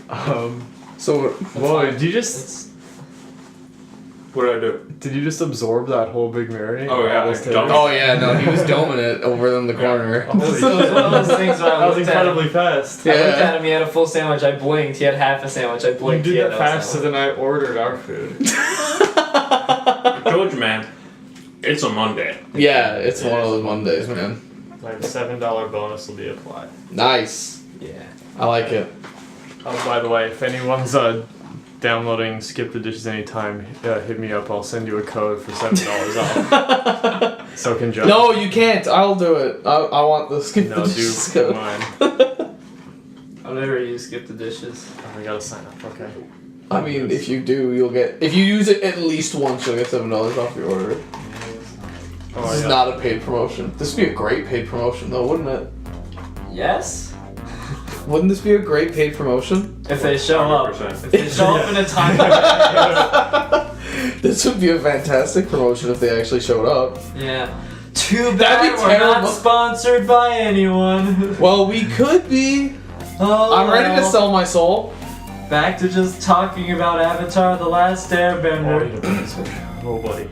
So, Whoa, did you just... What did I do? Did you just absorb that whole big marinade? Oh, yeah, All I those dumped taters? oh yeah, no, he was doming it over in the corner. Holy It was shit. one of those things where I That was looked at him. incredibly fast. I looked Yeah. at him, he had a full sandwich, I blinked, he had half a sandwich, I You blinked, he did had that no faster sandwich. than I ordered our food. I told you, man. It's a Monday. Yeah, it's one of those Mondays, man. My $7 bonus will be applied. Nice. Yeah. I like it. Oh, by the way, if anyone's downloading Skip the Dishes anytime, hit me up. I'll send you a code for $7 off. So can Joe. No, you can't. I'll do it. I want the skip No, the dishes do code. mine. I've never used Skip the Dishes. Oh, I gotta sign up. Okay. I mean, if you do, you'll get. If you use it at least once, you'll get $7 off your order. Oh, This is yeah. not a paid promotion. This would be a great paid promotion, though, wouldn't it? Yes? Wouldn't this be a great paid promotion? If they show up. 100%. If they show up in a time. This would be a fantastic promotion if they actually showed up. Yeah. Too That'd bad be we're not terrible. sponsored by anyone. Well, we could be. Oh, I'm ready to well. sell my soul. Back to just talking about Avatar: The Last Airbender. Oh, buddy.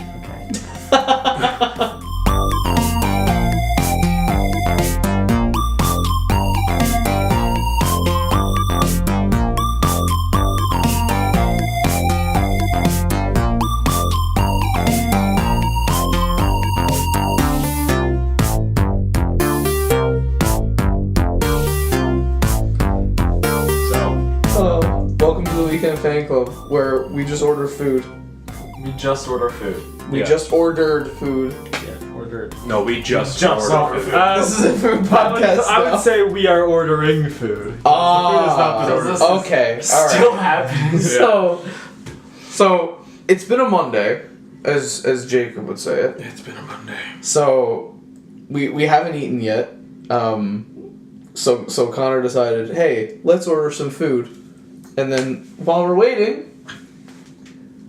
Welcome to the Weekend Fan Club, where we just order food. We just order food. We Yeah. just ordered food. Yeah, ordered. No, we just Just ordered ordered food. food. This is a food I would, podcast. I now. would say we are ordering food. The food has not been Ah, ordered. This is okay, all Still right. happens. So it's been a Monday, as Jacob would say it. It's been a Monday. So we haven't eaten yet. So Connor decided, hey, let's order some food, and then while we're waiting,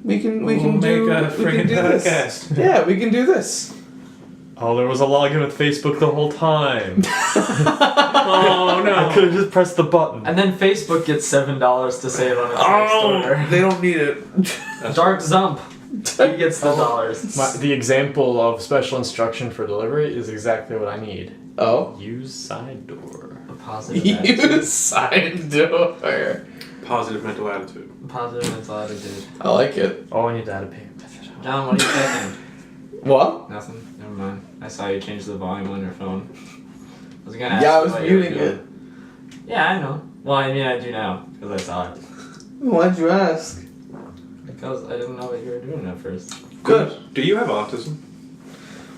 we can make a friggin' this. podcast. Yeah, we can do this. Oh, there was a login with Facebook the whole time. Oh, no. I could have just pressed the button. And then Facebook gets $7 to save on its next order. They don't need it. Dark Zump. He gets the dollars. The example of special instruction for delivery is exactly what I need. Oh. Use side door. A positive attitude. Use side door. Positive mental attitude. Positive mental attitude. I like it. Oh, and your data pay. John, what are you thinking? What? Nothing. Never mind. I saw you change the volume on your phone. I was gonna ask Yeah, I you was what you were muting doing. it. Yeah, I know. Well, I mean, I do now because I saw it. Why'd you ask? Because I didn't know what you were doing at first. Good. Do you have autism?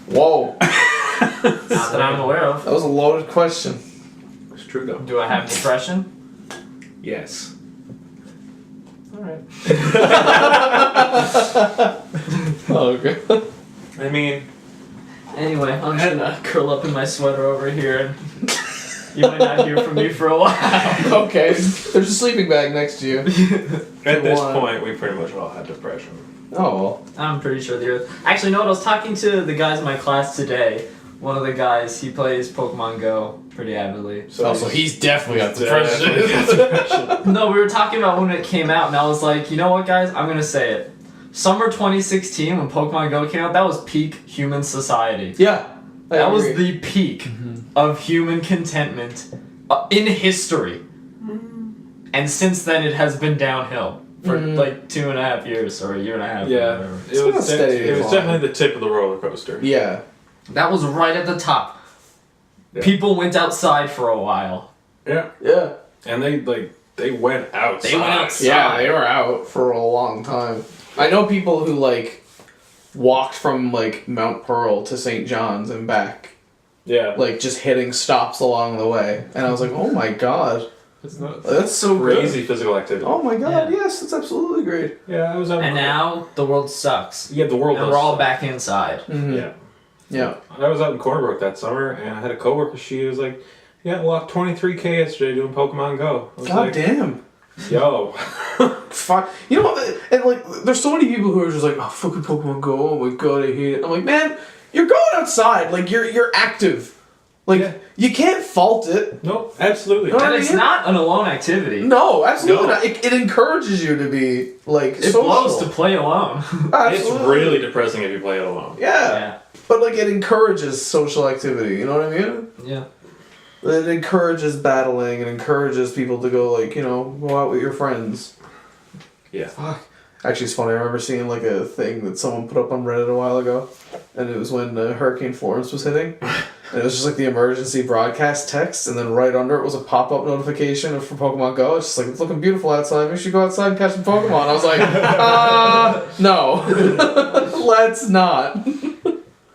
Whoa. Not that I'm aware of. That was a loaded question. It's true, though. Do I have depression? Yes. All right. Oh, okay. I mean, Anyway, I'm just gonna curl up in my sweater over here, and you might not hear from me for a while. Okay. There's a sleeping bag next to you. at this One. point, we pretty much all have depression. Oh, well. I'm pretty sure the Earth. Actually, you know what? I was talking to the guys in my class today. One of the guys, he plays Pokemon Go pretty avidly. So he's definitely got Definitely got depression. No, we were talking about when it came out, and I was like, you know what, guys? I'm gonna say it. Summer 2016, when Pokemon Go came out, that was peak human society. Yeah. I That was agree. the peak of human contentment in history. And since then, it has been downhill for like 2.5 years or a year and a half. Or Yeah, whatever. it was, steady it was decline. definitely the tip of the roller coaster. Yeah. That was right at the top. Yeah. People went outside for a while. Yeah. Yeah. And they went outside. They went outside. Yeah, they were out for a long time. I know people who, like, walked from, like, Mount Pearl to St. John's and back. Yeah. Like, just hitting stops along the way. And I was like, oh my god. It's not. That's so Crazy good. physical activity. Oh my god, Yeah. yes, that's absolutely great. Yeah, I was out. And now the world sucks. Yeah, the world And does we're all suck. back inside. Mm-hmm. Yeah. Yeah. I was out in Corner Brook that summer, and I had a coworker. She was like, "Yeah, I walked 23K yesterday doing Pokemon Go." I was God like, damn. Yo. Fuck. You know, and like, there's so many people who are just like, oh, fucking Pokemon Go, oh my god, I hate it. I'm like, man, you're going outside, like, you're active. Like, Yeah. you can't fault it. Nope, absolutely. No, And it's Yeah. not an alone activity. No, absolutely No. not. It encourages you to be, like, It social. blows to play alone. It's Absolutely. really depressing if you play it alone. Yeah. But, like, it encourages social activity, you know what I mean? Yeah. It encourages battling, it encourages people to go, like, you know, go out with your friends. Yeah. Fuck. Actually, it's funny. I remember seeing like a thing that someone put up on Reddit a while ago, and it was when Hurricane Florence was hitting, and it was just like the emergency broadcast text, and then right under it was a pop-up notification for Pokemon Go. It's just like, it's looking beautiful outside. We should go outside and catch some Pokemon. I was like, no, let's not.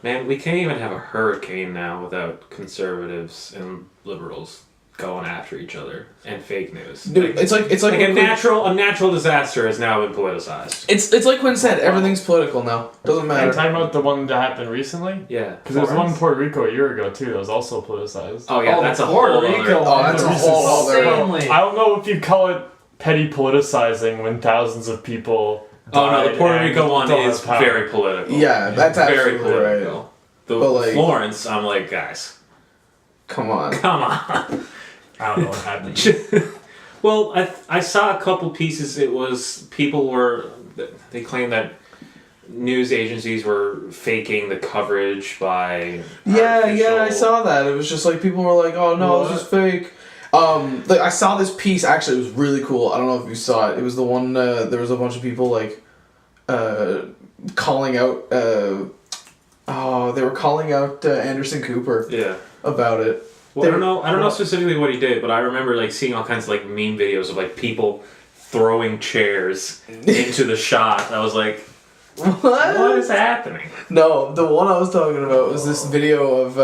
Man, we can't even have a hurricane now without conservatives and liberals going after each other and fake news. Dude, it's like Like a when natural disaster has now been politicized. It's like Quinn said, everything's political now. Doesn't Are matter. you talking about the one that happened recently? Yeah. Because there was one in Puerto Rico a year ago too that was also politicized. Oh yeah, Oh, that's a Puerto whole Rico. other- Oh, that's a whole other. Insanely. I don't know if you call it petty politicizing when thousands of people. Oh no, the died Puerto and Rico one don't is have power. very political. Yeah, that's very absolutely right. political. The But, like- Florence, I'm like, guys, Come on. come on. I don't know what happened. Well, I saw a couple pieces. It was people were they claimed that news agencies were faking the coverage by Yeah, I artificial- saw that. It was just like people were like, "Oh no, this is fake." Like I saw this piece. Actually, it was really cool. I don't know if you saw it. It was the one. There was a bunch of people like, calling out. They were calling out Anderson Cooper Yeah. about it. Well, I don't know specifically what he did, but I remember like seeing all kinds of like meme videos of like people throwing chairs into the shot. And I was like, what is happening? No, the one I was talking about was this video of.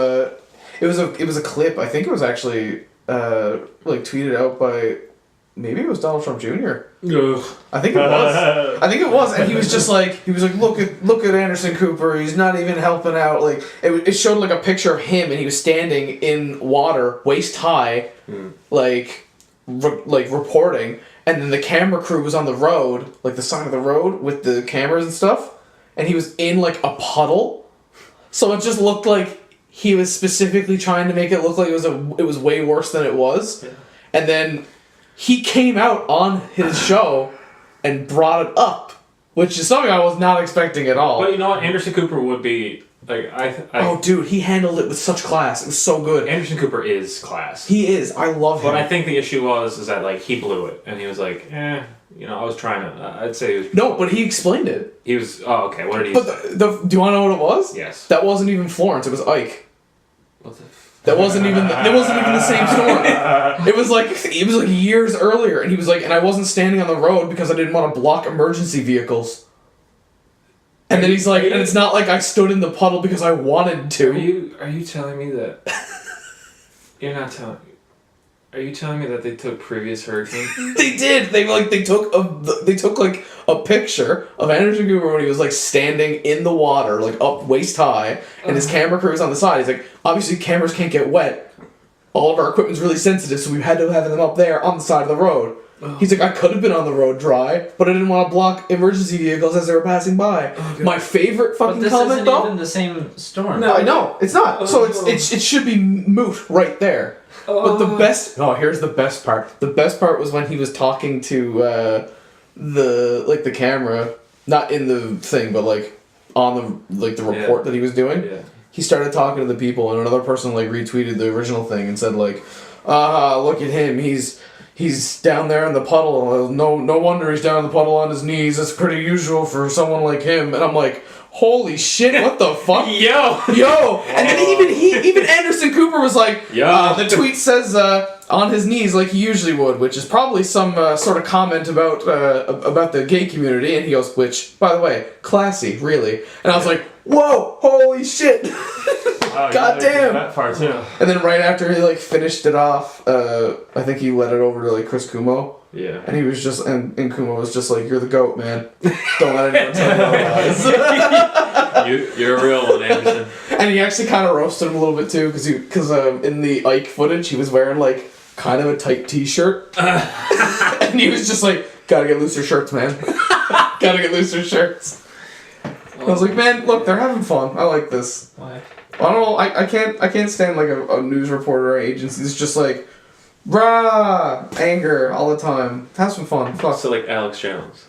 It was a clip. I think it was actually like tweeted out by. Maybe it was Donald Trump Jr. Ugh. I think it was. And he was just like, look at Anderson Cooper. He's not even helping out. Like it showed like a picture of him, and he was standing in water, waist high, like reporting. And then the camera crew was on the road, like the side of the road with the cameras and stuff. And he was in like a puddle, so it just looked like he was specifically trying to make it look like it was way worse than it was. Yeah. And then he came out on his show and brought it up, which is something I was not expecting at all. But you know what? Anderson Cooper would be like Oh, dude, he handled it with such class. It was so good. Anderson Cooper is class. He is. I love him. But I think the issue is that like he blew it, and he was like, I was trying to. I'd say he was. No, but he explained it. He was. Oh, okay. What did he? But do you want to know what it was? Yes. That wasn't even Florence. It was Ike. What the That wasn't even the same storm. It was like years earlier, and he was like, and I wasn't standing on the road because I didn't want to block emergency vehicles. And then he's like, and it's not like I stood in the puddle because I wanted to. Are you telling me that? You're not telling. Are you telling me that they took previous hurricanes? They did. They took like a picture of Anderson Cooper when he was like standing in the water, like up waist high, and his camera crew was on the side. He's like, obviously cameras can't get wet. All of our equipment's really sensitive, so we had to have them up there on the side of the road. He's like, I could have been on the road dry, but I didn't want to block emergency vehicles as they were passing by. My favorite But fucking this comment isn't though. even the same storm. No, I know it's not. So it should be moot right there. But the best. Oh, here's the best part. The best part was when he was talking to the camera, not in the thing, but like on the report that he was doing. Yeah. He started talking to the people, and another person like retweeted the original thing and said like, look at him. He's down there in the puddle. No wonder he's down in the puddle on his knees. That's pretty usual for someone like him. And I'm like, holy shit! What the fuck? Yo! And then even Anderson Cooper was like, Yo. the tweet says on his knees like he usually would, which is probably some sort of comment about the gay community. And he goes, which, by the way, classy, really. And I was like, whoa! Holy shit! Oh, God damn. That part too. And then right after he like finished it off, I think he let it over to like Chris Kumo. Yeah. And he was just, and Kumo was just like, you're the GOAT, man. Don't let anyone tell you otherwise. You're a real one, Anderson. And he actually kind of roasted him a little bit too, because in the Ike footage, he was wearing like kind of a tight t-shirt. And he was just like, gotta get looser shirts, man. Gotta get looser shirts. I was like, man, look, they're having fun. I like this. Why? I don't know. I can't stand like a news reporter or agency. It's just like, brah, anger all the time. Have some fun. Fuck. So like Alex Jones.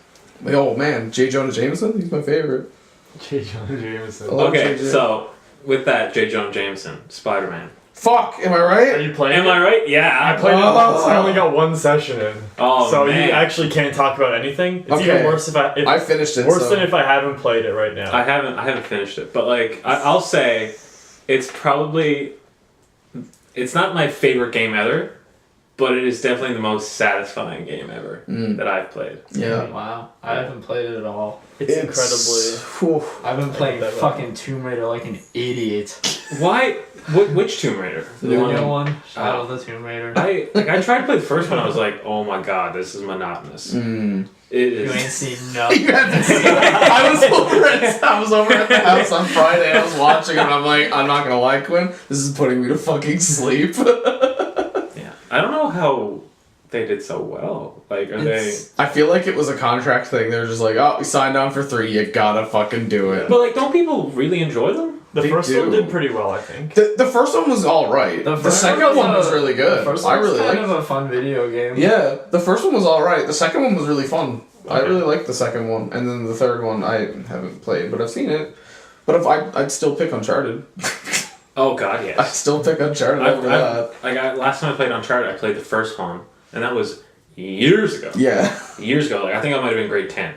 Oh man, J. Jonah Jameson. He's my favorite. J. Jonah Jameson. I love Okay, JJ. so with that, J. Jonah Jameson, Spider-Man. Fuck. Am I Are right? you playing? Am I right? Yeah. I played it once. I only got one session in. Oh, so man. you actually can't talk about anything. It's Okay. even worse if I finished it. worse so. than if I haven't played it right now. I haven't finished it, but like I'll say, it's probably, it's not my favorite game ever, but it is definitely the most satisfying game ever that I've played. Yeah. Wow. I haven't played it at all. It's incredibly. Whew. I've been playing that fucking Tomb Raider like an idiot. Why? Which Tomb Raider? The new one, Shadow of the Tomb Raider. I tried to play the first one. I was like, oh my god, this is monotonous. Mm. It You is. ain't seen nothing. You haven't seen it. I was over at the house on Friday. I was watching it. And I'm like, I'm not gonna lie, Quinn. This is putting me to fucking sleep. Yeah, I don't know how they did so well. Like, are It's- I feel like it was a contract thing. They're just like, oh, we signed on for 3. You gotta fucking do they? it. But like, don't people really enjoy them? The They first do. one did pretty well, I think. The first one was all right. The first second one was really good. The first I one's really kind liked. of a fun video game. Yeah, the first one was all right. The second one was really fun. I Okay. really liked the second one, and then the third one I haven't played, but I've seen it. But if I'd still pick Uncharted. Oh god, I'd yes. still pick Uncharted over that. Last time I played Uncharted, I played the first one, and that was years ago. Yeah. Years ago. Like, I think I might have been grade 10.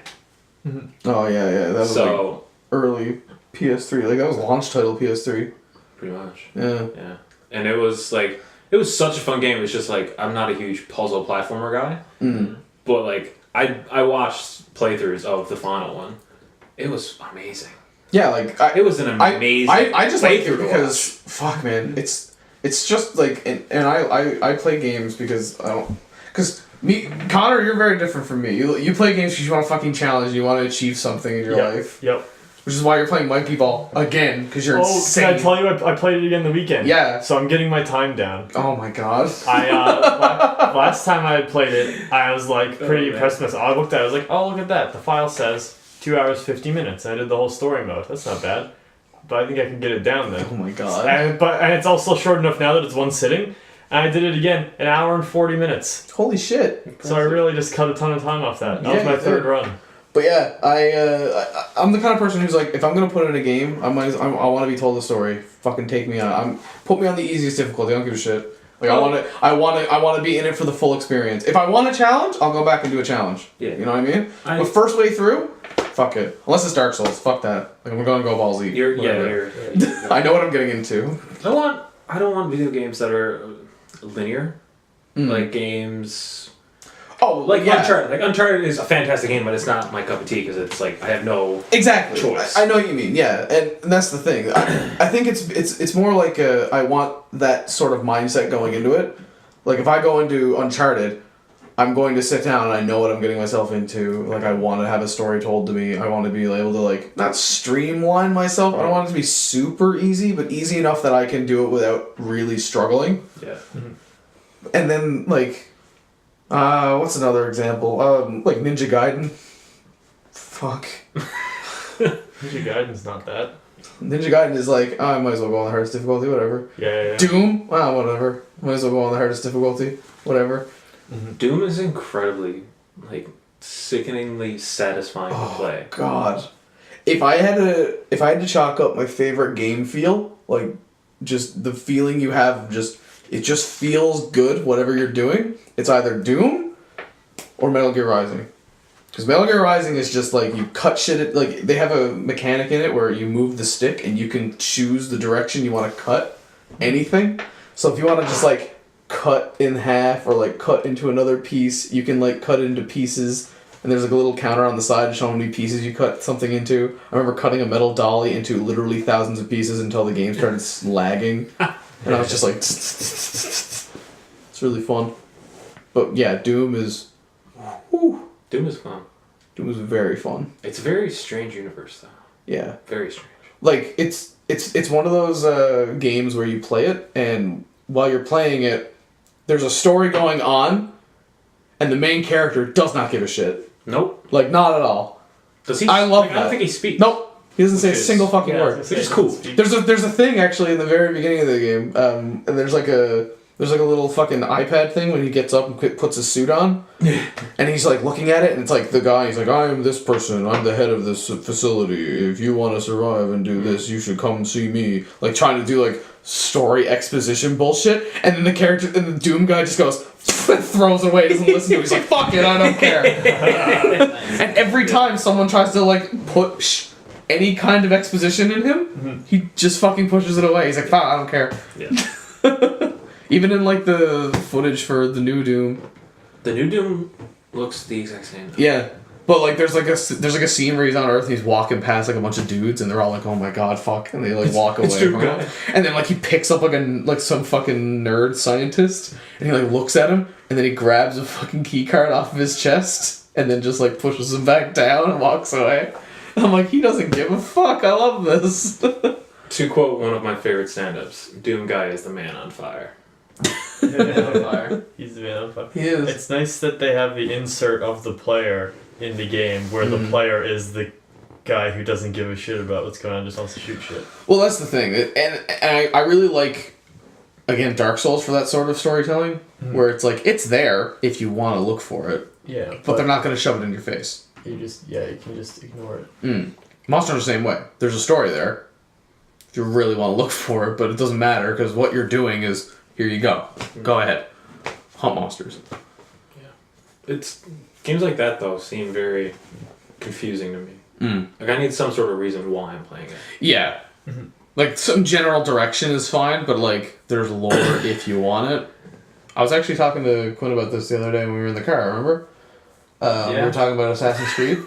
Oh yeah, yeah. That was like So early PS3. Like that was launch title PS3. pretty much. Yeah. Yeah. And it was like, it was such a fun game. It was just like, I'm not a huge puzzle platformer guy, Mm. but like, I watched playthroughs of the final one. It was amazing. Yeah, like It was an amazing I just like it playthrough to because fuck man, it's just like and I play games because I don't because me Connor, you're very different from me. You play games because you want to fucking challenge, you want to achieve something in your life, Yep. which is why you're playing Monkey Ball again because you're Oh, can insane. I tell you? I played it again the weekend. Yeah. So I'm getting my time down. Oh my god. I last time I played it, I was like pretty impressed with myself. I looked at it, I was like, oh look at that. The file says 2 hours 50 minutes. I did the whole story mode. That's not bad. But I think I can get it down then. Oh my god. And it's also short enough now that it's one sitting. And I did it again, 1 hour and 40 minutes. Holy shit. So I really just cut a ton of time off that. That was Yeah, my you third did. run. But yeah, I'm the kind of person who's like, if I'm gonna put in a game, I want to be told the story. Fucking take me on. Put me on the easiest difficulty. I don't give a shit. Like I want to be in it for the full experience. If I want a challenge, I'll go back and do a challenge. Yeah. You know what I mean? But first way through, fuck it. Unless it's Dark Souls, fuck that. Like I'm gonna go balls deep. Whatever. I know what I'm getting into. I don't want video games that are linear. Like games. Oh, Like yeah. Uncharted. Like Uncharted is a fantastic game, but it's not my cup of tea because it's like I have no. Exactly. choice. I know what you mean. Yeah, and that's the thing. I think it's more like I want that sort of mindset going into it. Like if I go into Uncharted, I'm going to sit down and I know what I'm getting myself into. Like I want to have a story told to me. I want to be able to like not streamline myself. I don't want it to be super easy, but easy enough that I can do it without really struggling. Yeah. And then like, what's another example? Like Ninja Gaiden. Fuck. Ninja Gaiden's not that. Ninja Gaiden is like, I might as well go on the hardest difficulty, whatever. Yeah. Doom, whatever. Might as well go on the hardest difficulty, whatever. Doom is incredibly, like, sickeningly satisfying to play. God, if I had to chalk up my favorite game feel, like just the feeling you have, it just feels good. Whatever you're doing, it's either Doom or Metal Gear Rising. Because Metal Gear Rising is just like you cut shit. Like they have a mechanic in it where you move the stick and you can choose the direction you want to cut anything. So if you want to just like cut in half or like cut into another piece, you can like cut it into pieces. And there's like a little counter on the side to show how many pieces you cut something into. I remember cutting a metal dolly into literally thousands of pieces until the game started lagging. And I was just like, it's really fun. But yeah, Doom is. Whew, Doom is fun. Doom is very fun. It's a very strange universe, though. Yeah. Very strange. Like, it's one of those games where you play it, and while you're playing it, there's a story going on, and the main character does not give a shit. Nope. Like, not at all. Does he? I love I that. don't think he speaks. Nope. He doesn't say a Which is- single fucking Yeah, I was word. gonna say, Which is cool. speak- There's a thing actually in the very beginning of the game, and there's like a little fucking iPad thing when he gets up and puts his suit on, and he's like looking at it, and it's like the guy. He's like, I am this person. I'm the head of this facility. If you want to survive and do this, you should come see me. Like trying to do like story exposition bullshit, and then the character and the Doom guy just goes throws it away. Doesn't listen to it. He's like, fuck it, I don't care. And every time someone tries to like put any kind of exposition in him, he just fucking pushes it away. He's like, fuck, I don't care. Yeah. Even in like the footage for the new Doom. The new Doom looks the exact same. Yeah. But like there's like a scene where he's on Earth and he's walking past like a bunch of dudes and they're all like, oh my god, fuck, and they like walk away it's Doom from guy. him. And then like he picks up like some fucking nerd scientist and he like looks at him and then he grabs a fucking key card off of his chest and then just like pushes him back down and walks away. I'm like, he doesn't give a fuck. I love this. To quote one of my favorite stand-ups, Doom guy is the man on fire. He's the man on fire. He is. It's nice that they have the insert of the player in the game where the player is the guy who doesn't give a shit about what's going on, just wants to shoot shit. Well, that's the thing, and I really like, again, Dark Souls for that sort of storytelling, where it's like it's there if you want to look for it, Yeah, but they're not going to shove it in your face. you can just ignore it. Monster Hunter the same way. There's a story there, if you really want to look for it, but it doesn't matter because what you're doing is here you go, go ahead, hunt monsters. It's games like that though seem very confusing to me. Like I need some sort of reason why I'm playing it. Yeah, like some general direction is fine, but like there's lore if you want it. I was actually talking to Quinn about this the other day when we were in the car. Remember? We were talking about Assassin's Creed.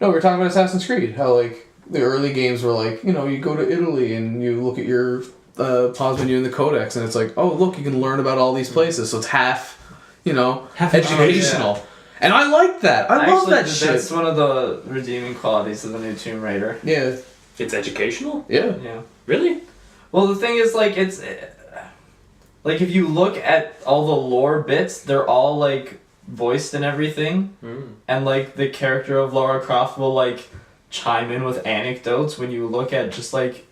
No, we were talking about Assassin's Creed. How like the early games were like, you know, you go to Italy and you look at your pause menu in the codex, and it's like, oh look, you can learn about all these places. So it's half, you know, educational. And I like that. I love that shit. That's one of the redeeming qualities of the new Tomb Raider. Yeah. It's educational? Yeah. Yeah. Really? Well, the thing is, like, it's like if you look at all the lore bits, they're all like voiced and everything, and like the character of Lara Croft will like chime in with anecdotes when you look at just like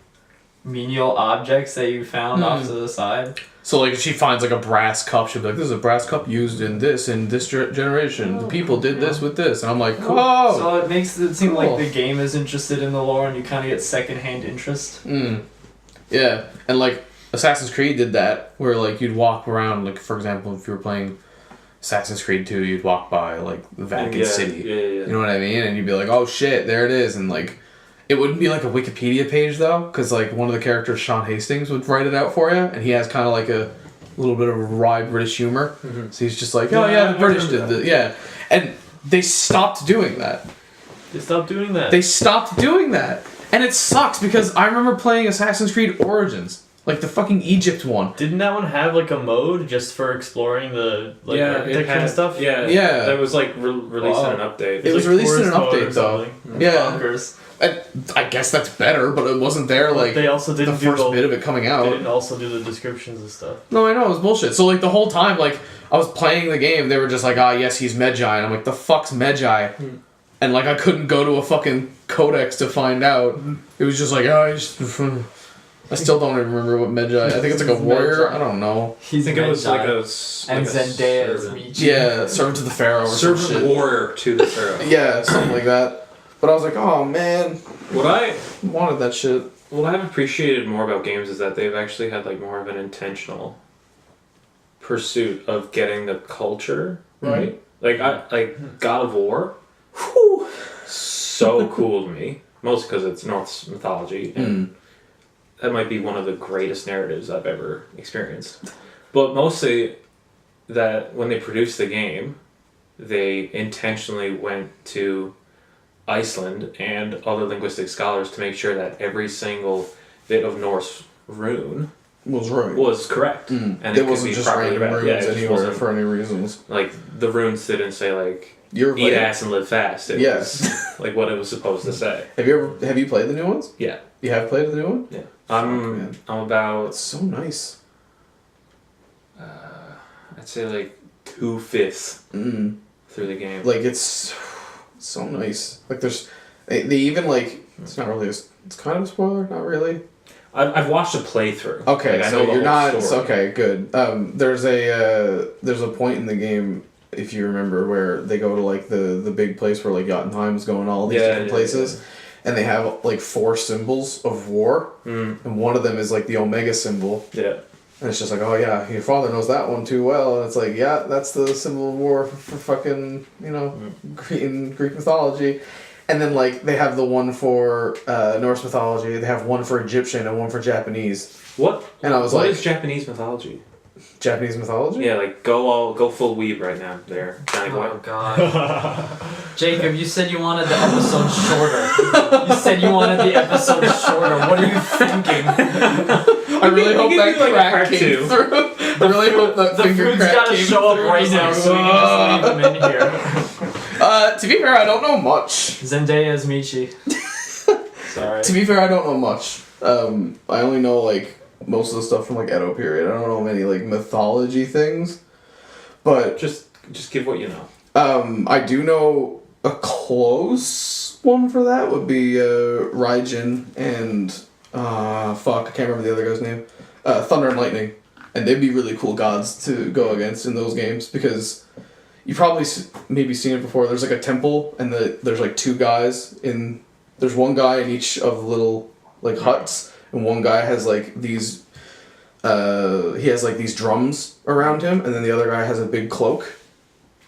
menial objects that you found off to the side. So like if she finds like a brass cup, she'll be like, this is a brass cup used in this generation. The people did this with this. And I'm like, oh! So it makes it seem Cool. like the game is interested in the lore and you kind of get secondhand interest. Yeah. And like Assassin's Creed did that, where like you'd walk around, like for example, if you were playing Assassin's Creed 2, you'd walk by like the Vatican City. Yeah. You know what I mean? And you'd be like, oh shit, there it is. And like, it wouldn't be like a Wikipedia page though, because like one of the characters, Sean Hastings, would write it out for you, and he has kind of like a little bit of a wry British humor. So he's just like, oh yeah, the British did this. Yeah. And they stopped doing that. They stopped doing that. They stopped doing that. And it sucks because I remember playing Assassin's Creed Origins. Like the fucking Egypt one. Didn't that one have like a mode just for exploring the like architecture and stuff? Yeah. Yeah. That was like released in an update. It was like released in an tourist mode or update though. something. Yeah. Bonkers. I guess that's better, but it wasn't there like They also the didn't first do bit of it coming They out. didn't also do the descriptions and stuff. No, I know, it was bullshit. So like the whole time, like I was playing the game, they were just like, ah yes, he's Magi, and I'm like, the fuck's Magi? And like I couldn't go to a fucking codex to find out. It was just like, oh, I still don't even remember what Magi. I think it's like a warrior. I don't know. I think it was like a and like a Zendaya is servant. Michi. Yeah, servant to the pharaoh or some Servant shit. warrior to the pharaoh. Yeah, something like that. But I was like, oh man, What I wanted that shit. What I've appreciated more about games is that they've actually had like more of an intentional pursuit of getting the culture right. Like God of War, so cool to me. Mostly because it's Norse mythology, and that might be one of the greatest narratives I've ever experienced. But mostly that when they produced the game, they intentionally went to Iceland and other linguistic scholars to make sure that every single bit of Norse rune Was right. was correct. And It could wasn't be just properly random read. runes Yeah, it just anywhere wasn't- for any reasons. like the runes didn't say like You're eat ass and live fast. It Yes. was like what it was supposed to say. Have you played the new ones? Yeah. You have played the new one? Yeah. man. I'm about It's so nice. I'd say like 2/5 through the game. Like it's so nice. Like there's They even like it's not really it's kind of a spoiler, not really. I've watched a playthrough. Okay, like, I so know the you're whole not story. okay. Good. There's a point in the game, if you remember, where they go to like the big place where like Jotunheim's going all these different places, and they have like 4 symbols of war, and one of them is like the Omega symbol. Yeah. And it's just like, oh yeah, your father knows that one too well, and it's like, yeah, that's the symbol of war for fucking Greek mythology. And then, like, they have the one for Norse mythology, they have one for Egyptian and one for Japanese. What? And I was what like... What is Japanese mythology? Japanese mythology? Yeah, like, go full weeb right now, there, Johnny Boy. Oh god. Jacob, you said you wanted the episode shorter. You said you wanted the episode shorter. What are you thinking? I really hope that like crack came through. I really hope that The finger food's crack gotta came show up through. right now, so we can just leave them in here. To be fair, I don't know much. Zendaya is Michi. Sorry. To be fair, I don't know much. I only know, like, most of the stuff from, like, Edo period. I don't know many, like, mythology things. But... Just give what you know. I do know a close one for that would be Raijin and... fuck, I can't remember the other guy's name. Thunder and Lightning. And they'd be really cool gods to go against in those games, because... You probably maybe seen it before. There's like a temple, and there's like 2 guys in. There's one guy in each of the little like huts, and one guy has like these. He has like these drums around him, and then the other guy has a big cloak,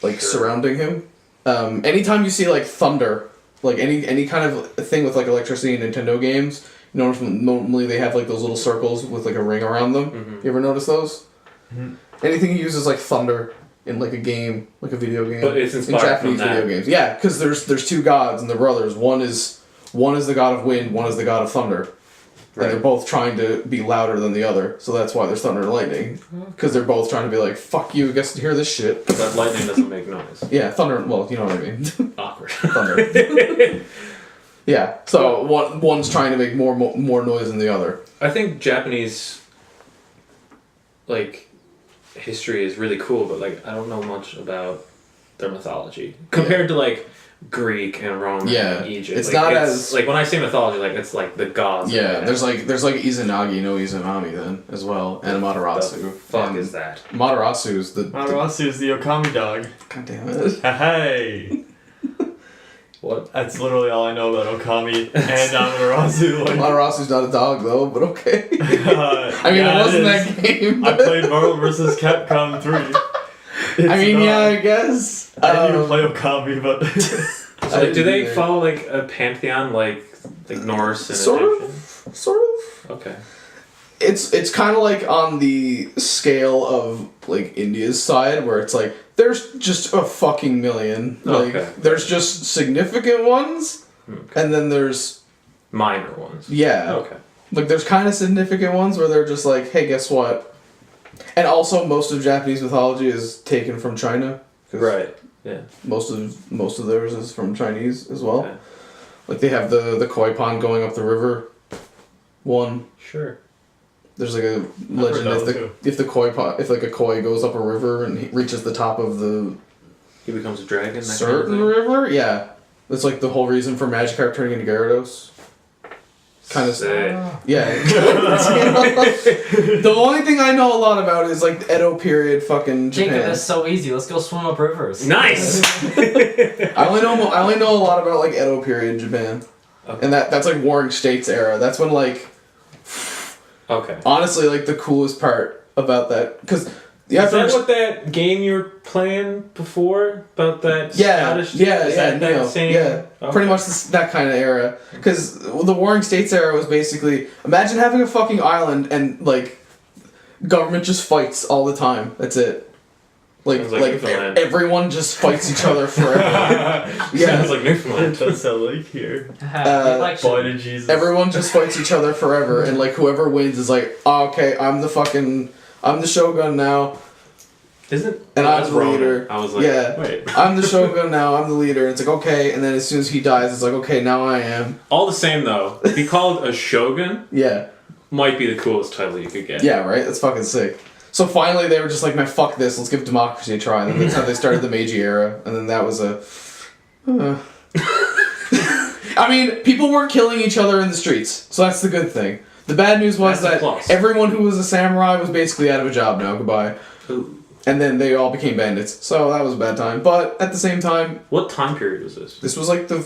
like surrounding him. Anytime you see like thunder, like any kind of thing with like electricity in Nintendo games, you notice normally they have like those little circles with like a ring around them. Mm-hmm. You ever notice those? Mm-hmm. Anything he uses like thunder. In like a game, like a video game. But it's inspired in Japanese from that. video games. Yeah, because there's 2 gods and they're brothers. One is the god of wind, one is the god of thunder. Right. And they're both trying to be louder than the other, so that's why there's thunder and lightning. Because they're both trying to be like, fuck you, gets to hear this shit. But lightning doesn't make noise. Yeah, thunder, well, you know what I mean. Awkward. Thunder. Yeah, so one's trying to make more noise than the other. I think Japanese, like, history is really cool, but like I don't know much about their mythology compared to like Greek and Roman and Egypt. It's like, not as like when I say mythology, like it's like the gods. Yeah, there's like Izanagi no Izanami then as well, and Amaterasu. The fuck and is that? Amaterasu is the Matarasu is the Okami dog. God damn it. Hey! What? That's literally all I know about Okami and Amaterasu. Like, Amaterasu not a dog though, but okay. I mean, yeah, it wasn't is. that game. I played Marvel vs. Capcom 3. I mean, yeah, I guess. I didn't even play Okami, but... So, like, do they follow like a pantheon like Norse and Sort Egyptian? Sort of. Okay. It's kind of like on the scale of like India's side, where it's like there's just a fucking million. Like Okay. there's just significant ones, and then there's Minor ones. yeah. Okay. Like there's kind of significant ones where they're just like, hey, guess what? And also, most of Japanese mythology is taken from China. 'Cause Right. Yeah. Most of theirs is from Chinese as well. Okay. Like they have the koi pond going up the river. One. Sure. There's like a legend if like a koi goes up a river and he reaches the top of the He becomes a dragon. That certain kind of thing? river. Yeah, that's like the whole reason for Magikarp turning into Gyarados. Kind of Sick. yeah. The only thing I know a lot about is like the Edo period, fucking Japan. Jacob, that's so easy. Let's go swim up rivers. Nice. I only know a lot about like Edo period Japan, Okay. and that's like Warring States era. That's when like Okay. honestly like the coolest part about that because Is that what that game you were playing before about that Scottish? Is that Neo, same? yeah, Okay. pretty much that kind of era. Because the Warring States era was basically imagine having a fucking island and like government just fights all the time. That's it. Like Sounds like Newfoundland. everyone just fights each other forever. Yeah, Yeah, it's like Newfoundland. That's so like here. Boy to Jesus. everyone just fights each other forever, and like whoever wins is like, oh, okay, I'm the shogun now. Isn't? And Oh, I'm that's the Roman. leader. I was like, Yeah. wait. I'm the shogun now, I'm the leader. And it's like, okay, and then as soon as he dies, it's like, okay, now I am. All the same though, to be called a shogun Yeah. might be the coolest title you could get. Yeah, right? That's fucking sick. So finally they were just like, man, fuck this, let's give democracy a try. And then that's how they started the Meiji era. And then that was a... I mean, people weren't killing each other in the streets, so that's the good thing. The bad news was That's a that plus. everyone who was a samurai was basically out of a job now. Goodbye. Ooh. And then they all became bandits, so that was a bad time. But at the same time, What time period was this? this was like the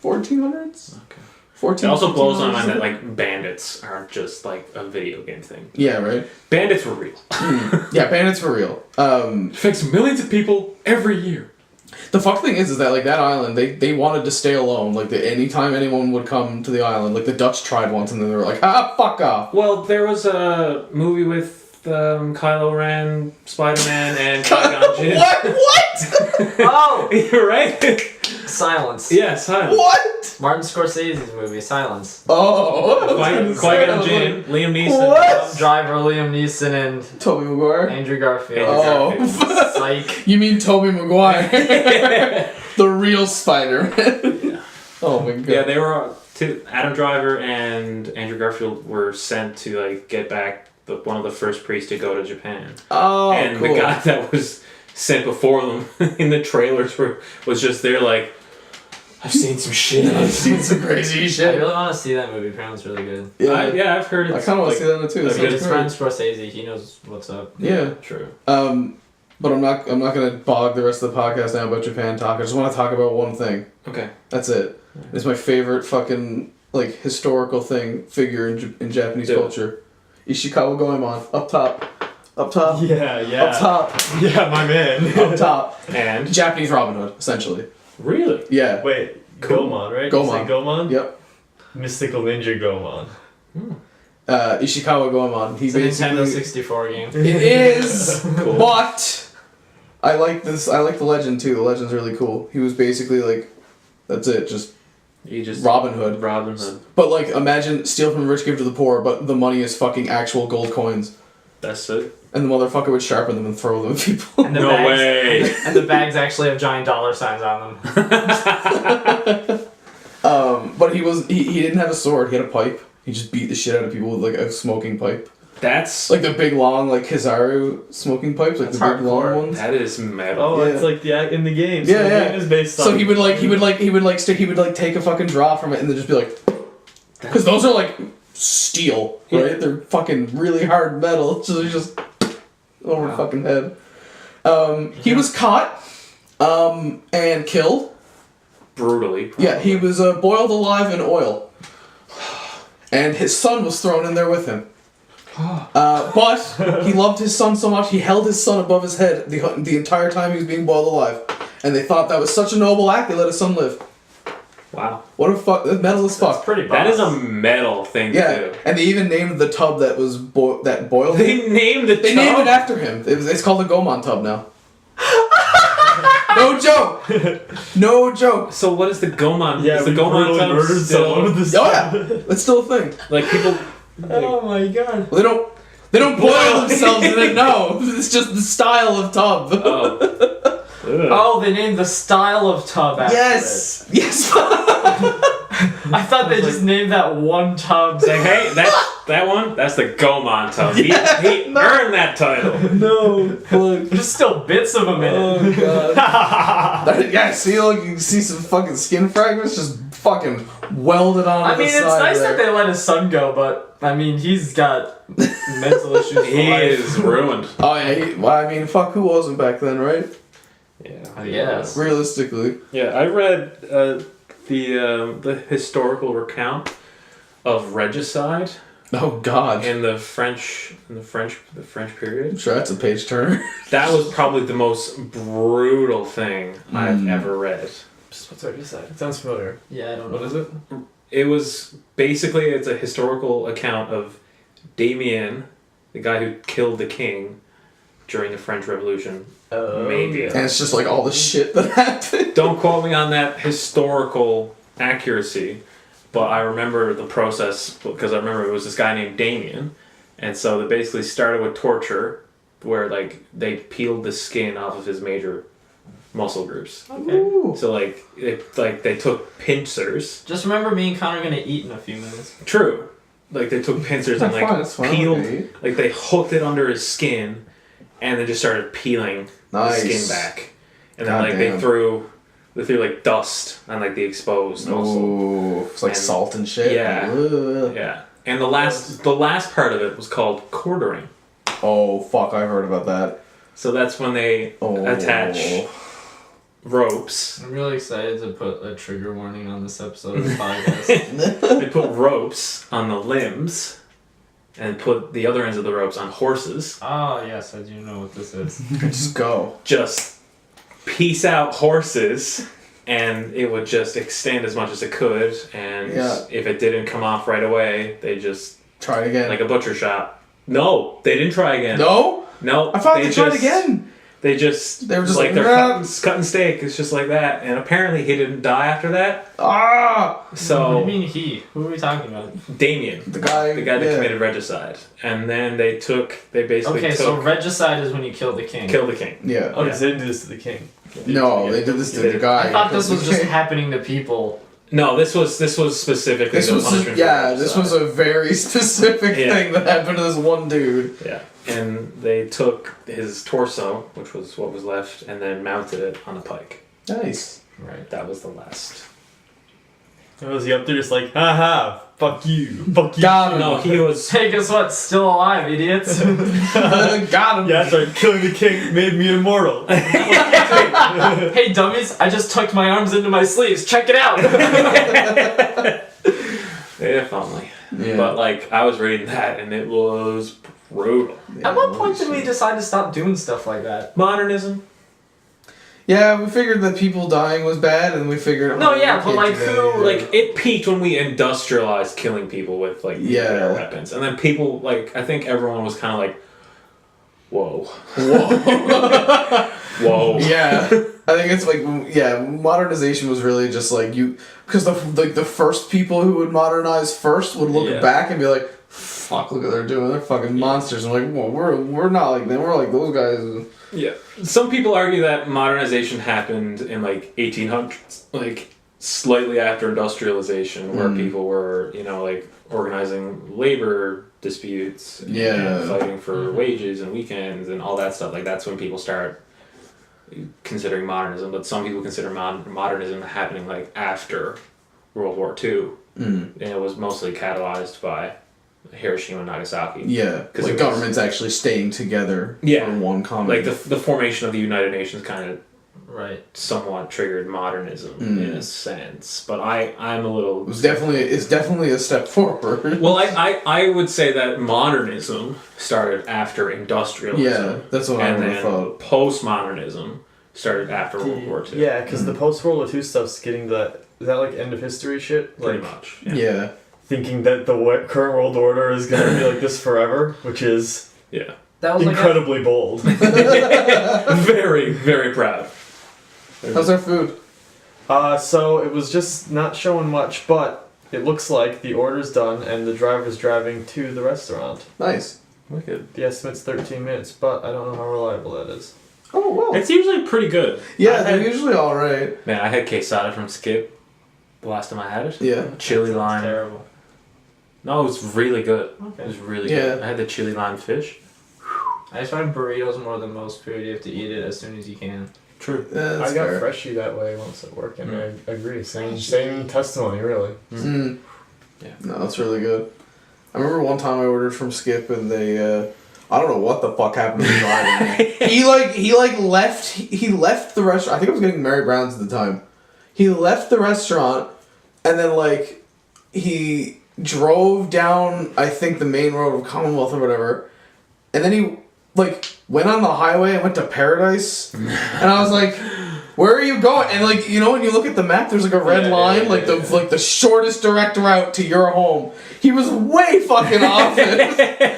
1400s? Okay. 14. It also blows my 1500s? mind that like bandits aren't just like a video game thing. Yeah, right. Bandits were real. Yeah, bandits for real. Affects millions of people every year. The fuck thing is that like that island, they wanted to stay alone. Like anytime anyone would come to the island, like the Dutch tried once, and then they were like, fuck off. Well, there was a movie with Kylo Ren, Spider-Man, and Qui-Gon Jinn. What? Oh! You're right. Silence. Yeah, silent. What? Martin Scorsese's movie, Silence. Oh. Qui-Gon Jinn, Liam Neeson. What? Driver, Liam Neeson, and Tobey Maguire. Andrew Garfield. Oh. Psych. You mean Tobey Maguire? The real Spider-Man. Oh my god. Yeah, they were Adam Driver and Andrew Garfield were sent to like get back one of the first priests to go to Japan. Oh, And cool. the guy that was sent before them in the trailers was just there like, I've seen some shit. I've seen some crazy I shit. really want to see that movie. Apparently, it's really good. Yeah, I've heard I it's kind of want like, to see that one too. That like, sounds It's great. Martin Scorsese. He knows what's up. Yeah. true. But I'm not gonna bog the rest of the podcast down about Japan talk. I just want to talk about one thing. Okay. That's it. It's my favorite fucking like historical figure in Japanese Do it. culture. Ishikawa Goemon, up top, up top, Yeah, up top, Yeah, my man. up top. And Japanese Robin Hood, essentially. really? Yeah. Wait, Cool. Gomon, right? Gomon. You say Gomon? Yep. Mystical Ninja Gomon. Ishikawa Goemon. He It's a basically. Nintendo 64 game. It is, Cool. but I like this. I like the legend too. The legend's really cool. He was basically like, that's it, just You just Robin Hood. Robin Hood. But like, imagine steal from the rich, give to the poor, but the money is fucking actual gold coins, That's it. and the motherfucker would sharpen them and throw them at people. And the No bags, way. And the bags actually have giant dollar signs on them. But he didn't have a sword. He had a pipe. He just beat the shit out of people with like a smoking pipe, That's like the big long like Kizaru smoking pipes, like That's the big long hardcore. ones. that is metal. Oh, Yeah. it's like in the game. So Yeah, the yeah. game is based on. So he would take a fucking draw from it and then just be like, because those are like steel, right? Yeah. They're fucking really hard metal. So he just over fucking head. He was caught, and killed. Brutally. Yeah, he was boiled alive in oil. And his son was thrown in there with him. But he loved his son so much, he held his son above his head the entire time he was being boiled alive. And they thought that was such a noble act, they let his son live. Wow. What a fuck, metal as That's fuck. pretty boss. That is a metal thing to Yeah, do. and they even named the tub that was that boiled him. They named the They named it tub? after him. It's called the Gomon tub now. No joke! No joke! So what is the Gomon? Yeah, is the we Gomon brutally tub murdered someone with still this. Oh yeah! It's still a thing. like people? Oh my god. They don't boil Boil. themselves in it, no. It's just the style of tub. Oh. Ugh. Oh, they named the style of tub after Yes! Yes! it. I thought they just named that one tub. Say, hey, that one, that's the Gomon tub. He earned that title. No. Fuck. There's still bits of him in it. Oh god. Yeah, see, look, you can see some fucking skin fragments just fucking welded on I the mean, it's side nice there. that they let his son go, but I mean, he's got mental issues for He life. is ruined. Oh yeah, well, I mean, fuck, who wasn't back then, right? Yeah. I guess. Realistically. Yeah, I read the historical recount of regicide Oh god. in the French period. I'm sure that's a page turner. That was probably the most brutal thing I've ever read. What's I just said? It sounds familiar. Yeah, I don't know. What is it? It was basically it's a historical account of Damien, the guy who killed the king during the French Revolution. Maybe. And it's just like all the shit that happened. Don't quote me on that historical accuracy, but I remember the process because I remember it was this guy named Damien, and so they basically started with torture, where like they peeled the skin off of his major muscle groups. Okay. Ooh. So they took pincers. Just remember, me and Connor are gonna eat in a few minutes. True. Like they took pincers and That's fine, peeled, okay. like they hooked it under his skin, and then just started peeling Nice. the skin back, and then God like they damn. threw They threw like dust on like the exposed also. Ooh, it's like And- salt and shit. Yeah. Ugh. Yeah. And the last part of it was called quartering. Oh fuck! I heard about that. So that's when they attach ropes. I'm really excited to put a trigger warning on this episode of the podcast. They put ropes on the limbs and put the other ends of the ropes on horses. Oh, yes, I do know what this is. Just go. Just piece out horses, and it would just extend as much as it could. And if it didn't come off right away, they just Try it again. like a butcher shop. No, they didn't try again. No? No, I thought they tried again. They were just like they're "Nah." cutting steak. It's just like that. And apparently he didn't die after that. Ah! So What do you mean he? Who are we talking about? Damien, The guy that committed regicide, and then they basically Okay, so regicide is when you kill the king. kill the king. Yeah. Oh, because they didn't do this to the king. No, they did this to They the did. guy. I thought this was just Okay. happening to people. No, this was specifically This the was punishment. this was a very specific thing that happened to this one dude. Yeah, and they took his torso, which was what was left, and then mounted it on a pike. Nice. Right, that was the last. Was he up there just like, haha, fuck you, fuck you? Got him. No, he was. Hey, guess what? Still alive, idiots. Got him. Yeah, that's right. Killing the king made me immortal. Hey, dummies, I just tucked my arms into my sleeves. Check it out. If only. Yeah. But like, I was reading that, and it was brutal. At what point did we decide to stop doing stuff like that? Modernism. Yeah, we figured that people dying was bad, and we figured. No, oh, yeah, we but, can't like, do that who, anymore. Like, it peaked when we industrialized killing people with like nuclear weapons, and then people like, I think everyone was kind of like, whoa, whoa. Yeah, I think it's like modernization was really just like because the first people who would modernize first would look back and be like, fuck, look what they're doing, they're fucking monsters. And like, well, we're not like them, we're like those guys. Yeah. Some people argue that modernization happened in like 1800s, like slightly after industrialization, where people were, like organizing labor disputes, and fighting for wages and weekends and all that stuff. Like that's when people start considering modernism. But some people consider modernism happening like after World War II, and it was mostly catalyzed by Hiroshima and Nagasaki. Yeah, because the government's actually staying together for one common. Like the formation of the United Nations kind of somewhat triggered modernism in a sense. But I'm a little... It's definitely a step forward. Well, I would say that modernism started after industrialism. Yeah, that's what I would have thought. Postmodernism started after World War II. Yeah, because the post-World War II stuff's getting is that like end of history shit? Pretty Like, much. Yeah. thinking that the current world order is going to be like this forever, which is That was incredibly bold. Very, very proud. How's our food? So it was just not showing much, but it looks like the order's done and the driver's driving to the restaurant. Nice. Wicked. The estimate's 13 minutes, but I don't know how reliable that is. Oh well. It's usually pretty good. Yeah, they're usually all right. Man, I had quesada from Skip the last time I had it. Yeah. Chili lime. terrible. No, it was really good. Okay. It was really good. I had the chili lime fish. I just find burritos more than most food. You have to eat it as soon as you can. True. Yeah, that's I got fair. Freshie that way once at work, and I agree. Same testimony, really. Mm. Yeah. No, that's really good. I remember one time I ordered from Skip and they I don't know what the fuck happened to the driver. he left the restaurant. I think I was getting Mary Brown's at the time. He left the restaurant and then he drove down I think the main road of Commonwealth or whatever. And then he went on the highway and went to Paradise. And I was like, where are you going? And when you look at the map, there's a red line, the shortest direct route to your home. He was way fucking off it.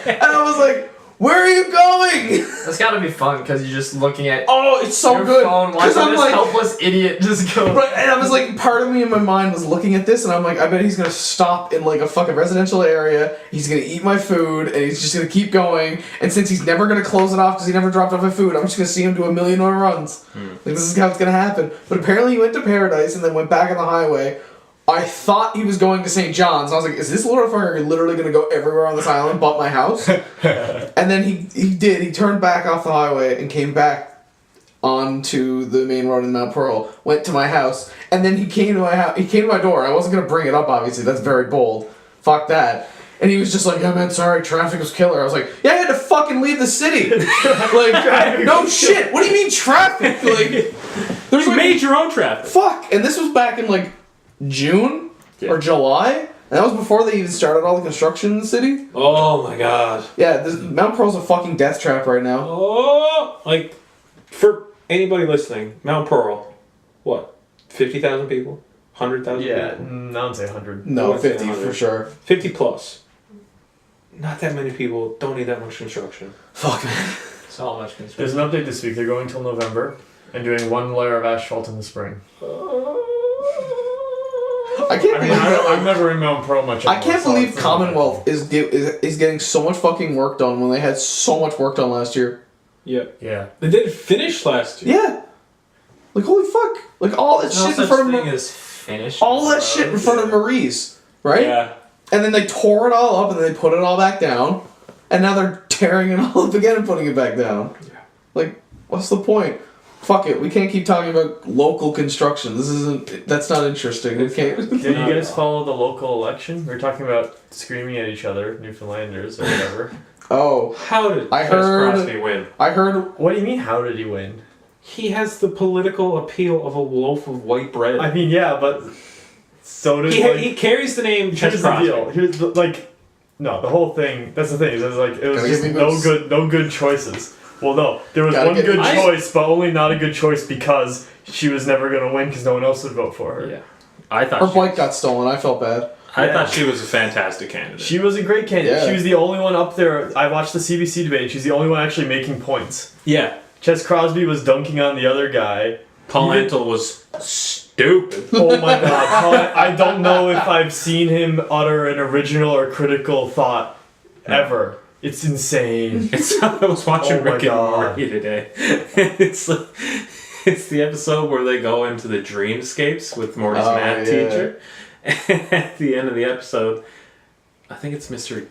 And I was like, where are you going? That's gotta be fun because you're just looking at Oh, it's so your good. phone watching I'm this helpless idiot just go. Right, and I was like, part of me in my mind was looking at this, and I'm like, I bet he's gonna stop in a fucking residential area. He's gonna eat my food, and he's just gonna keep going. And since he's never gonna close it off because he never dropped off my food, I'm just gonna see him do a million more runs. This is how it's gonna happen. But apparently, he went to Paradise and then went back on the highway. I thought he was going to St. John's. I was like, is this little fucker literally gonna go everywhere on this island but my house? And then he did. He turned back off the highway and came back onto the main road in Mount Pearl, went to my house, and then he came to my house. He came to my door. I wasn't gonna bring it up, obviously. That's very bold. Fuck that. And he was just like, "Yeah, man, sorry, traffic was killer." I was like, "Yeah, I had to fucking leave the city." Like, no shit. What do you mean traffic? Like, there's You like, made your own traffic. fuck. And this was back in like June or July, and that was before they even started all the construction in the city. Oh my god. Yeah, Mount Pearl's a fucking death trap right now. Oh, like, for anybody listening, Mount Pearl, what, 50,000 people? 100,000 Yeah, people? I would say 100. No, I'd say 50 for 100. sure. 50 plus. Not that many people, don't need that much construction. Fuck, man. It's not much There's construction. an update this week. They're going till November and doing one layer of asphalt in the spring. I can't I mean, believe that, I'm never in Mount Pearl much. I anymore, can't so believe it's not Commonwealth is getting so much fucking work done when they had so much work done last year. Yeah. Yeah. They did finish last year. Yeah. Like, holy fuck. Like, all that No shit in such front thing of as finished. all that shit in front of Marie's, right? Yeah. And then they tore it all up and then they put it all back down. And now they're tearing it all up again and putting it back down. Yeah. Like, what's the point? Fuck it. We can't keep talking about local construction. That's not interesting. We can't. Did you guys follow the local election? We were talking about screaming at each other, Newfoundlanders or whatever. Oh. How did I Chess heard- Crosby win? I heard. What do you mean? How did he win? He has the political appeal of a loaf of white bread. I mean, yeah, but so does he carries the name Chess Here's the Crosby. deal. Here's the no, the whole thing. That's the thing. Is it was Gotta just give me moose. no good choices. Well, no, there was Gotta one get good moose. choice, but only not a good choice because she was never gonna win because no one else would vote for her. Yeah. I thought Her she bike was, got stolen. I felt bad. I Yeah. thought she was a fantastic candidate. She was a great candidate. Yeah. She was the only one up there. I watched the CBC debate. She's the only one actually making points. yeah. Chess Crosby was dunking on the other guy. Paul Even- Antle was stupid. Oh my god. I don't know if I've seen him utter an original or critical thought ever. It's insane. I was watching Oh my Rick and God. Morty today. It's the episode where they go into the dreamscapes with Morty's Oh, math yeah. teacher. And at the end of the episode, I think it's Mr.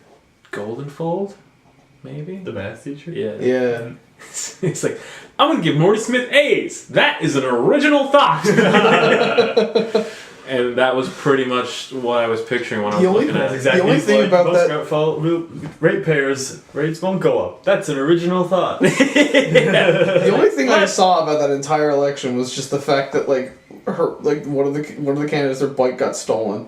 Goldenfold, maybe? The math teacher? Yeah. Yeah. He's like, I'm gonna give Morty Smith A's. That is an original thought. And that was pretty much what I was picturing when I was The only- looking at That's it. exactly The only thing about that- ratepayers rates won't go up. That's an original thought. The only thing I saw about that entire election was just the fact that one of the candidates, their bike got stolen,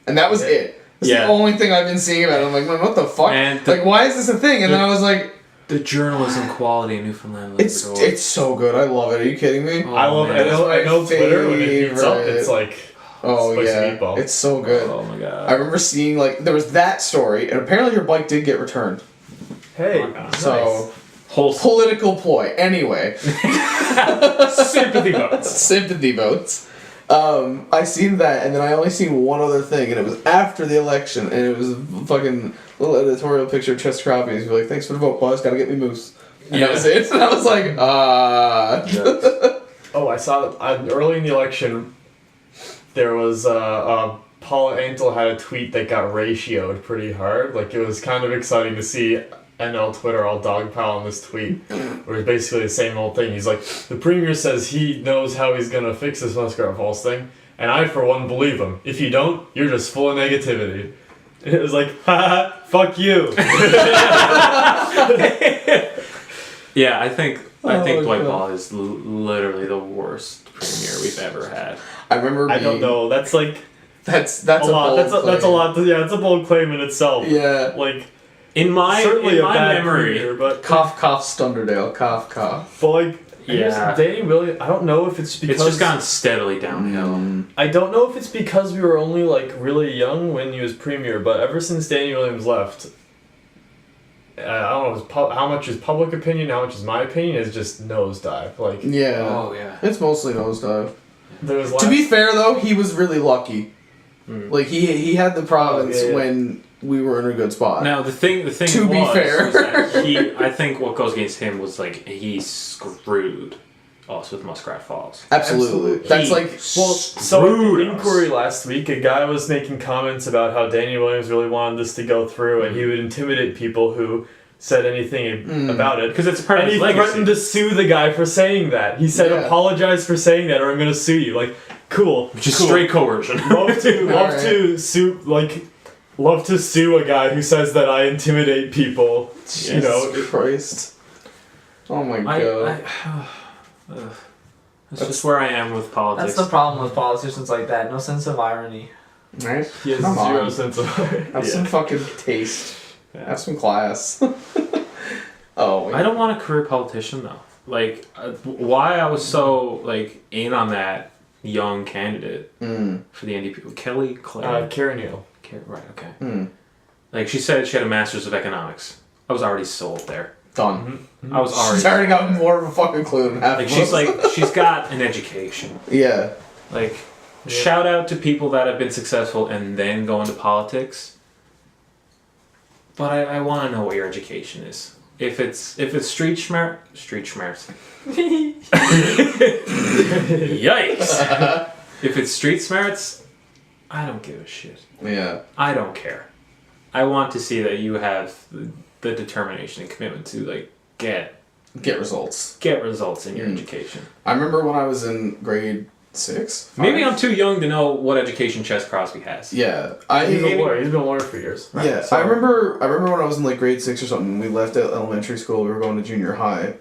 and that was it. That's Yeah. the only thing I've been seeing about it. I'm like, man, what the fuck? And Like, why is this a thing? And then I was like, The journalism quality in Newfoundland. it's so good. I love it. Are you kidding me? Oh, I love man. it. I know my Twitter when it heats up, favorite. it's like Oh spicy yeah, meatball. it's so good. Oh my god. I remember seeing there was that story, and apparently her bike did get returned. hey, Oh my God. So Whole political ploy. Anyway, sympathy votes. sympathy votes. I seen that, and then I only seen one other thing, and it was after the election, and it was a fucking little editorial picture of Chess Crosby. He's like, "Thanks for the vote, boss. Gotta get me moose." And that was it. And I was like, Oh, I saw that early in the election. There was Paula Antle had a tweet that got ratioed pretty hard. Like, it was kind of exciting to see NL Twitter all dogpile on this tweet, where it's basically the same old thing. He's like, the premier says he knows how he's gonna fix this Muskrat Falls thing, and I for one believe him. If you don't, you're just full of negativity. And it was like, haha, fuck you. Yeah, I think Oh, Dwight God. Ball is literally the worst premier we've ever had. I remember. I don't know. That's like That's a lot. bold That's a claim. lot. Yeah, it's a bold claim in itself. Yeah. Like, In my certainly a my bad memory, premier, but Cough, cough, Stunderdale. Cough, cough. But like, Yeah. Danny Williams. I don't know if it's because it's just gone steadily downhill. I don't know if it's because we were only like really young when he was premier, but ever since Danny Williams left, I don't know how much is public opinion, how much is my opinion, is just nosedive. Like, Yeah. Oh yeah. It's mostly nosedive. there was To be fair, though, he was really lucky. Mm. Like he had the province Oh, yeah. when we were in a good spot. Now the thing To be fair. was that I think what goes against him was like he screwed us with Muskrat Falls. Absolutely. Absolutely. That's He like well, so at screwed the us. inquiry last week, a guy was making comments about how Danny Williams really wanted this to go through, and he would intimidate people who said anything about it. Because it's part of And his he legacy. threatened to sue the guy for saying that. He said, Yeah. apologize for saying that or I'm gonna sue you. Like, cool. Just cool. straight coercion. Love to Alright. love to sue a guy who says that I intimidate people. Jesus Christ. Oh my god. That's just where I am with politics. That's the problem with politicians like that. No sense of irony. Right? He has Come zero on. sense of Have some fucking taste. Yeah. Have some class. Oh, wait. I don't want a career politician though. Like, why I was so like in on that young candidate for the NDP, Kelly Clay. Karen Neal. Right. Okay. Mm. Like she said, she had a master's of economics. I was already sold there. Done. I was already. She's already got more of a fucking clue than half Like of she's us. she's got an education. Yeah. Like, shout out to people that have been successful and then go into politics. But I want to know what your education is. If it's street schmarts. Yikes! If it's street smarts, I don't give a shit. Yeah. I don't care. I want to see that you have the determination and commitment to like get results. results in your education. I remember when I was in grade 6. Maybe I'm too young to know what education Chess Crosby has. Yeah. He's a lawyer. He's been a lawyer for years. Yeah, So- I remember when I was in like grade 6 or something, we left at elementary school, we were going to junior high.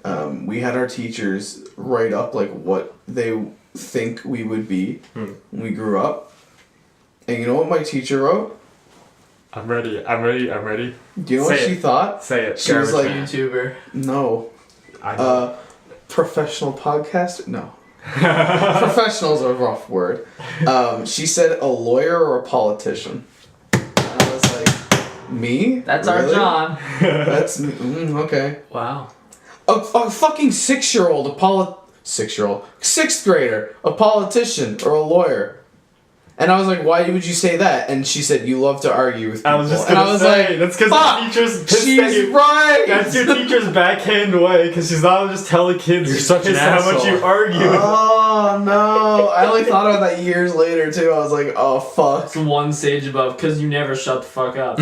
We had our teachers write up like what they think we would be when we grew up. And you know what my teacher wrote? I'm ready. Do you know what Say she it. thought? Say it. She was like, YouTuber. no. I know. Professional podcaster? No. Professional's a rough word. She said a lawyer or a politician. And I was like, me? That's Really? our John. That's me. Okay. Wow. A fucking 6-year-old, 6th grader, a politician or a lawyer. And I was like, why would you say that? And she said, you love to argue with people. I was just and gonna I was say, like, that's because fuck, the teacher's pissed at she's you. right. That's your teacher's backhand way, because she's not just telling kids You're she's such an pissed at how much asshole. you argue. Oh, no. I only thought about that years later, too. I was like, oh, fuck. It's one stage above, because you never shut the fuck up.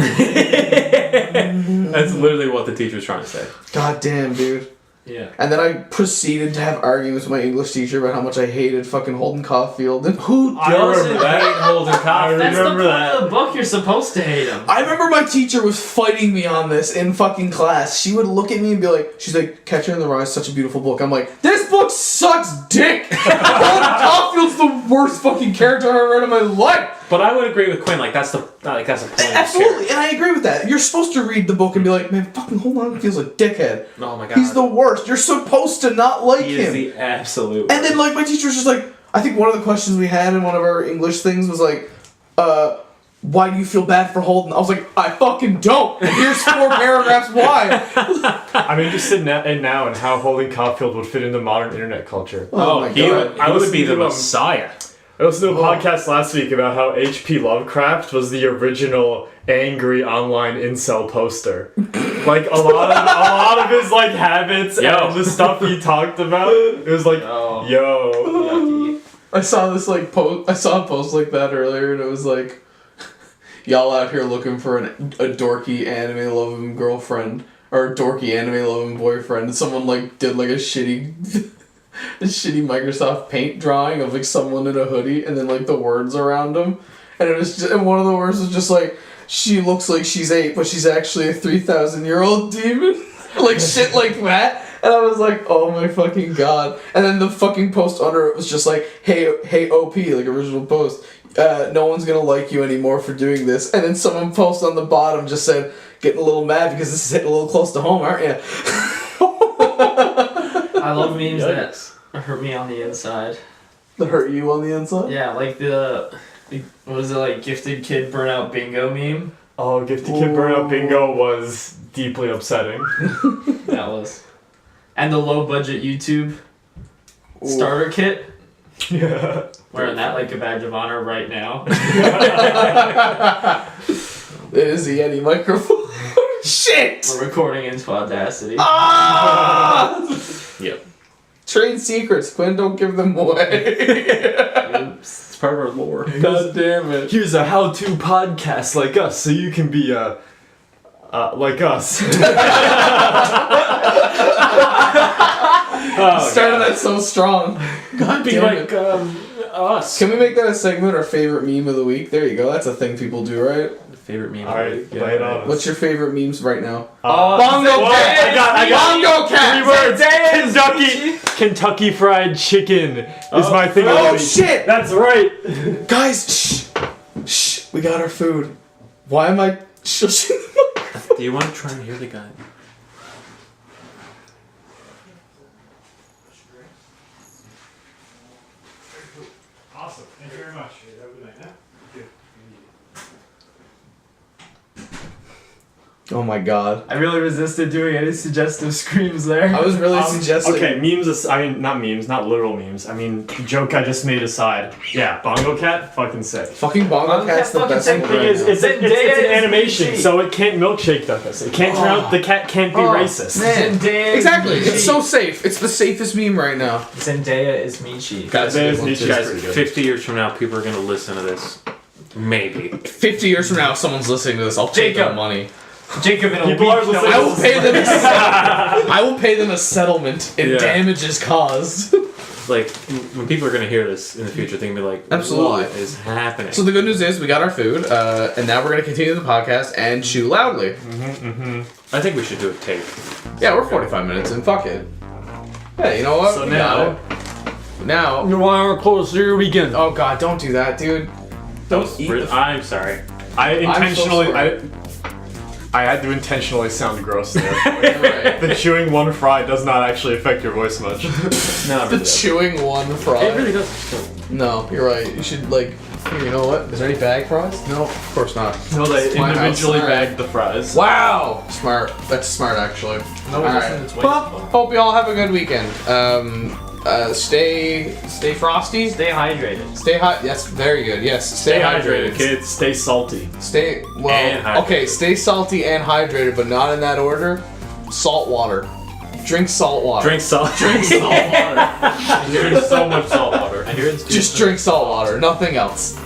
That's literally what the teacher was trying to say. God damn, dude. Yeah. And then I proceeded to have arguments with my English teacher about how much I hated fucking Holden Caulfield. And who I doesn't remember that. Hate Holden Caulfield. That's the remember point that. of the book. You're supposed to hate him. I remember my teacher was fighting me on this in fucking class. She would look at me and be like, she's like, Catcher in the Rye is such a beautiful book. I'm like, this book sucks dick! Holden Caulfield's the worst fucking character I've ever read in my life! But I would agree with Quinn. Like that's the point. Of the Absolutely, and I agree with that. You're supposed to read the book and be like, man, fucking Holden feels a dickhead. Oh my god. He's the worst. You're supposed to not like He him. is the absolute. And then, like, my teacher was just like, I think one of the questions we had in one of our English things was like, why do you feel bad for Holden? I was like, I fucking don't. And here's 4 paragraphs why. I'm interested in now in how Holden Caulfield would fit into modern internet culture. Oh my God. I would be the listened to him. Messiah. I listened to a podcast last week about how H.P. Lovecraft was the original angry online incel poster. Like a lot of his like habits and the stuff he talked about. It was like, Oh. yo. Yucky. I saw this, like, post. I saw a post like that earlier, and it was like, y'all out here looking for a dorky anime loving girlfriend, or a dorky anime loving boyfriend, and someone, like, did, like, a shitty Microsoft Paint drawing of like someone in a hoodie and then like the words around them, and it was just, and one of the words was just like, she looks like she's 8 but she's actually a 3,000-year-old demon. Like shit like that. And I was like, oh my fucking god. And then the fucking post under it was just like, hey OP, like original post, no one's gonna like you anymore for doing this. And then someone posted on the bottom just said, getting a little mad because this is hitting a little close to home, aren't you? I love memes that hurt me on the inside. That hurt you on the inside? Yeah, like the what was it, like Gifted Kid Burnout Bingo meme? Oh, Gifted Kid Burnout Bingo was deeply upsetting. That was. And the low budget YouTube starter kit. Yeah. Wearing that like a badge of honor right now. It is the Yeti microphone. Shit! We're recording into Audacity. Ah! Yep. Trade secrets. Quinn, don't give them away. Oops. It's part of our lore. God damn it. Here's a how-to podcast like us, so you can be Like us. Started that so strong. God Be damn like it. us. Can we make that a segment, our favorite meme of the week? There you go. That's a thing people do, right? Favorite meme. Alright, lay it on us. What's your favorite memes right now? Bongo cat! I got Bongo cat! 3 words. Kentucky Fried Chicken is my thing of the Oh week. shit! That's right. Guys, shh. We got our food. Why am I shushing the microphone? Do you want to try and hear the guy? Awesome. Thank you very much. Have a good night. Oh my god. I really resisted doing any suggestive screams there. I was really suggesting. Okay, memes. I mean, not memes, not literal memes. I mean, joke I just made aside. Yeah, Bongo Cat, fucking sick. Fucking Bongo Cat's the fucking best sick. one Thing right is, now. it's an Zendaya is animation, Michi. so it can't milkshake us. It can't turn out. The cat can't be racist. Man, Zendaya Exactly. is It's so safe. It's the safest meme right now. Zendaya is Michi. Guys, There's one, Nietzsche. too. Guys, pretty good. 50 years from now, people are going to listen to this. Maybe. 50 years from now, if someone's listening to this, I'll take Jacob. their money. Jacob in a People week. are listening. I will pay them. I will pay them a settlement in Yeah. damages caused. Like, when people are going to hear this in the future, they're going to be like, Absolutely. what is happening? So the good news is we got our food, and now we're gonna continue the podcast and chew loudly. I think we should do a tape. Yeah, we're 45 minutes in. Fuck it. Hey, you know what? So We now- got it. Now. You want to close your weekend? Oh god, don't do that, dude. Don't eat. I'm sorry. I intentionally. sorry. I had to intentionally sound gross there. Alright. The chewing one fry does not actually affect your voice much. No, it The really doesn't. chewing one fry. It really doesn't. No, you're right. You should like. Here, you know what? Is there any bag fries? No, of course not. No, they My individually house, alright. bagged the fries. Wow, smart. That's smart, actually. No, All it right. doesn't. It's Well, wasteful. hope you all have a good weekend. Stay frosty. Stay hydrated. Stay hot. Yes, very good. Yes, stay hydrated. kids. Stay salty. Stay And well. hydrated. Okay, stay salty and hydrated, but not in that order. Salt water. Drink salt water. Drink salt. Drink salt water. There's so much salt water. I hear it's good Just for- drink salt water. Nothing else.